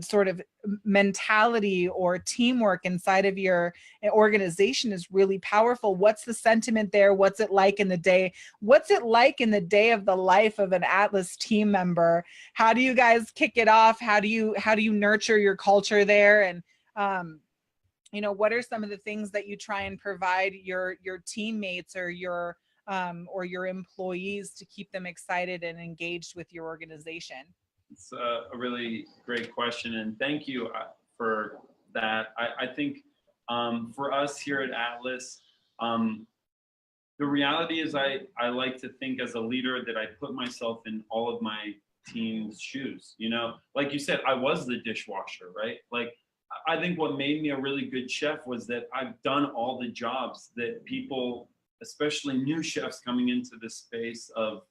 sort of mentality or teamwork inside of your organization is really powerful. What's the sentiment there? What's it like in the day? What's it like in the day of the life of an Atlas team member? How do you guys kick it off? How do you nurture your culture there? And, what are some of the things that you try and provide your teammates or your employees to keep them excited and engaged with your organization? It's a really great question, and thank you for that. I think for us here at Atlas, the reality is I like to think as a leader that I put myself in all of my team's shoes. Like you said, I was the dishwasher, right? Like, I think what made me a really good chef was that I've done all the jobs that people, especially new chefs coming into the space of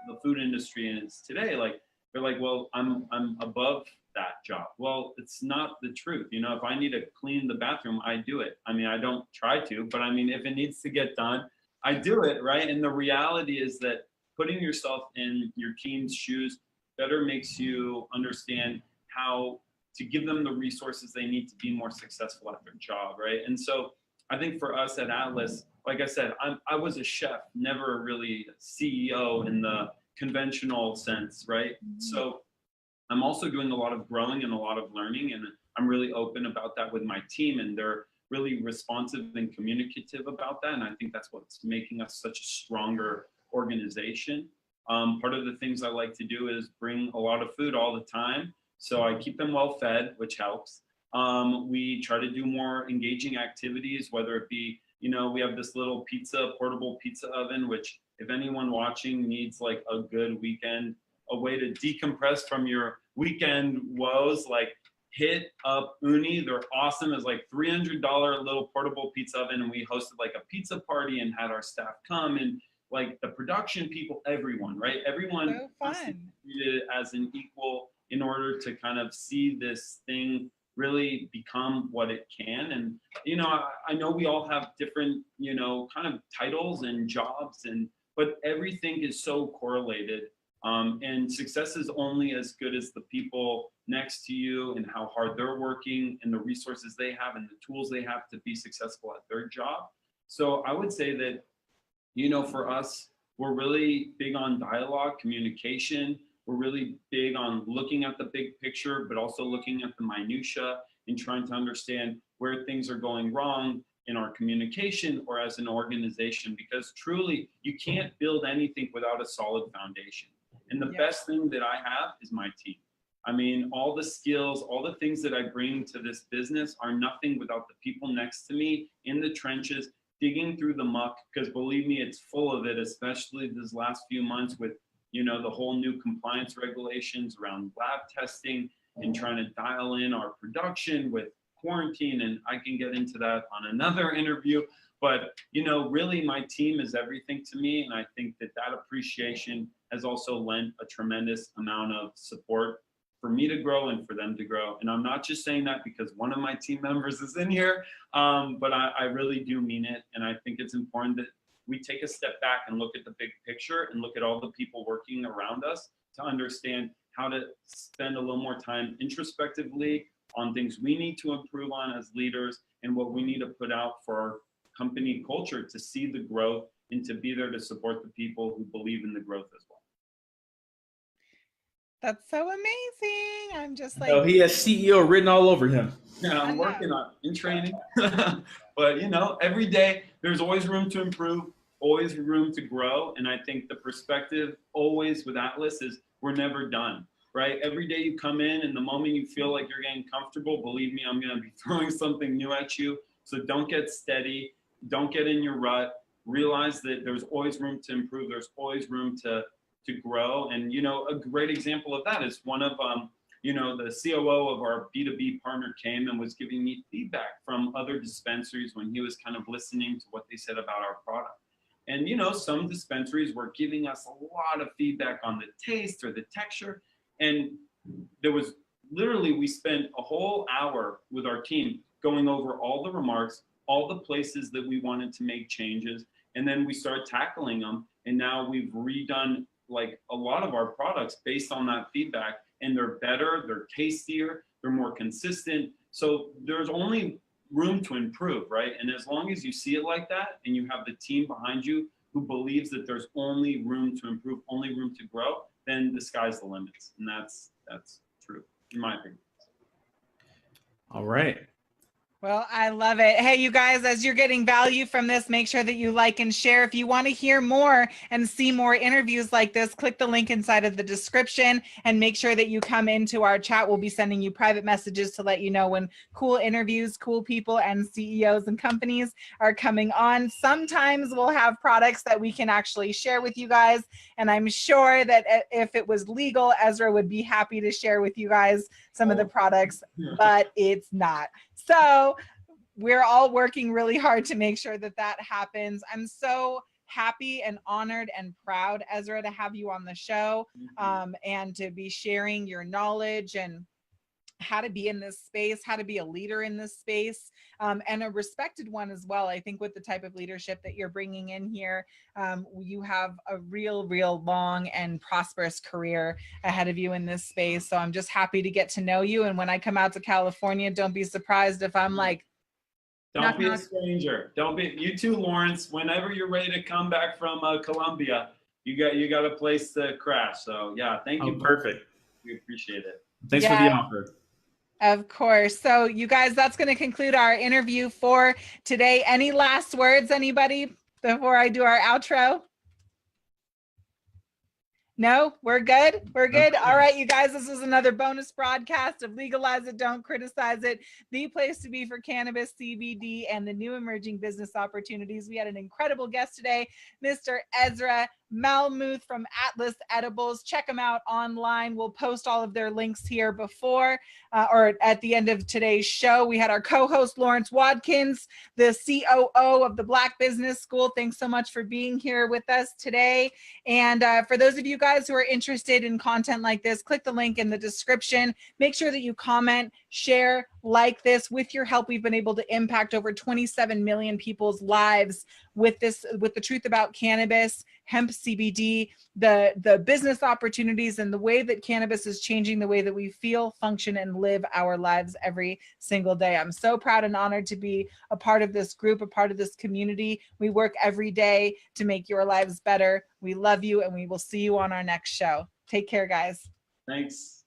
the food industry, and it's today, like, they're like, well, I'm above that job. Well, it's not the truth. If I need to clean the bathroom, I do it. I mean, I don't try to, but I mean, if it needs to get done, I do it, right? And the reality is that putting yourself in your team's shoes better makes you understand how to give them the resources they need to be more successful at their job, right? And so I think for us at Atlas, like I said, I was a chef, never really a CEO in the conventional sense, right? So I'm also doing a lot of growing and a lot of learning, and I'm really open about that with my team, and they're really responsive and communicative about that. And I think that's what's making us such a stronger organization. Part of the things I like to do is bring a lot of food all the time. So I keep them well fed, which helps. We try to do more engaging activities, whether it be, we have this little portable pizza oven, which if anyone watching needs like a good weekend, a way to decompress from your weekend woes, like hit up Uni. They're awesome. It's like $300 little portable pizza oven, and we hosted like a pizza party and had our staff come, and like the production people, everyone, right? Everyone wants to be treated as an equal in order to kind of see this thing really become what it can. And I know we all have different kind of titles and jobs, but everything is so correlated. And success is only as good as the people next to you and how hard they're working and the resources they have and the tools they have to be successful at their job. So I would say that, for us, we're really big on dialogue, communication. We're really big on looking at the big picture, but also looking at the minutia and trying to understand where things are going wrong in our communication or as an organization, because truly you can't build anything without a solid foundation. And the best thing that I have is my team. I mean, all the skills, all the things that I bring to this business are nothing without the people next to me in the trenches, digging through the muck, because believe me, it's full of it, especially this last few months with, the whole new compliance regulations around lab testing and trying to dial in our production with quarantine. And I can get into that on another interview. But, really my team is everything to me. And I think that appreciation has also lent a tremendous amount of support for me to grow and for them to grow. And I'm not just saying that because one of my team members is in here, but I really do mean it. And I think it's important that we take a step back and look at the big picture and look at all the people working around us to understand how to spend a little more time introspectively on things we need to improve on as leaders and what we need to put out for our company culture to see the growth and to be there to support the people who believe in the growth as well. That's so amazing. I'm just like, he has CEO written all over him. Yeah, I'm working on in training. But every day there's always room to improve, always room to grow. And I think the perspective always with Atlas is we're never done, right? Every day you come in and the moment you feel like you're getting comfortable, believe me, I'm going to be throwing something new at you. So don't get steady. Don't get in your rut. Realize that there's always room to improve. There's always room to grow. And, a great example of that is one of, the COO of our B2B partner came and was giving me feedback from other dispensaries when he was kind of listening to what they said about our product. And, some dispensaries were giving us a lot of feedback on the taste or the texture. And there was literally, we spent a whole hour with our team going over all the remarks, all the places that we wanted to make changes. And then we started tackling them. And now we've redone like a lot of our products based on that feedback, and they're better, they're tastier, they're more consistent. So there's only room to improve, right? And as long as you see it like that and you have the team behind you who believes that there's only room to improve, only room to grow, then the sky's the limits. And that's true, in my opinion. All right. well, I love it. Hey, you guys, as you're getting value from this, make sure that you like and share. If you want to hear more and see more interviews like this, click the link inside of the description and make sure that you come into our chat. We'll be sending you private messages to let you know when cool interviews, cool people, and CEOs and companies are coming on. Sometimes we'll have products that we can actually share with you guys. And I'm sure that if it was legal, Ezra would be happy to share with you guys some of the products, but it's not. So we're all working really hard to make sure that that happens. I'm so happy and honored and proud, Ezra, to have you on the show and to be sharing your knowledge and how to be in this space, how to be a leader in this space, and a respected one as well. I think with the type of leadership that you're bringing in here, you have a real long and prosperous career ahead of you in this space. So I'm just happy to get to know you. And when I come out to California, don't be surprised if I'm like, Don't be a stranger. Don't be, you too, Lawrence. Whenever you're ready to come back from Colombia, you got a place to crash. So yeah, thank you. Perfect. We appreciate it. Thanks for the offer. Of course. So you guys, that's going to conclude our interview for today. Any last words, anybody, before I do our outro? No, we're good. We're good. All right, you guys, this is another bonus broadcast of Legalize It, Don't Criticize It, the place to be for cannabis, CBD, and the new emerging business opportunities. We had an incredible guest today, Mr. Ezra Malmuth from Atlas Edibles. Check them out online. We'll post all of their links here before or at the end of today's show. We had our co-host Lawrence Watkins, the COO of the Black Business School. Thanks so much for being here with us today. And for those of you guys who are interested in content like this, click the link in the description. Make sure that you comment, share, like this. With your help, we've been able to impact over 27 million people's lives with this, with the truth about cannabis, hemp, CBD, the business opportunities, and the way that cannabis is changing the way that we feel, function, and live our lives every single day. I'm so proud and honored to be a part of this group, a part of this community. We work every day to make your lives better. We love you, and we will see you on our next show. Take care, guys. Thanks.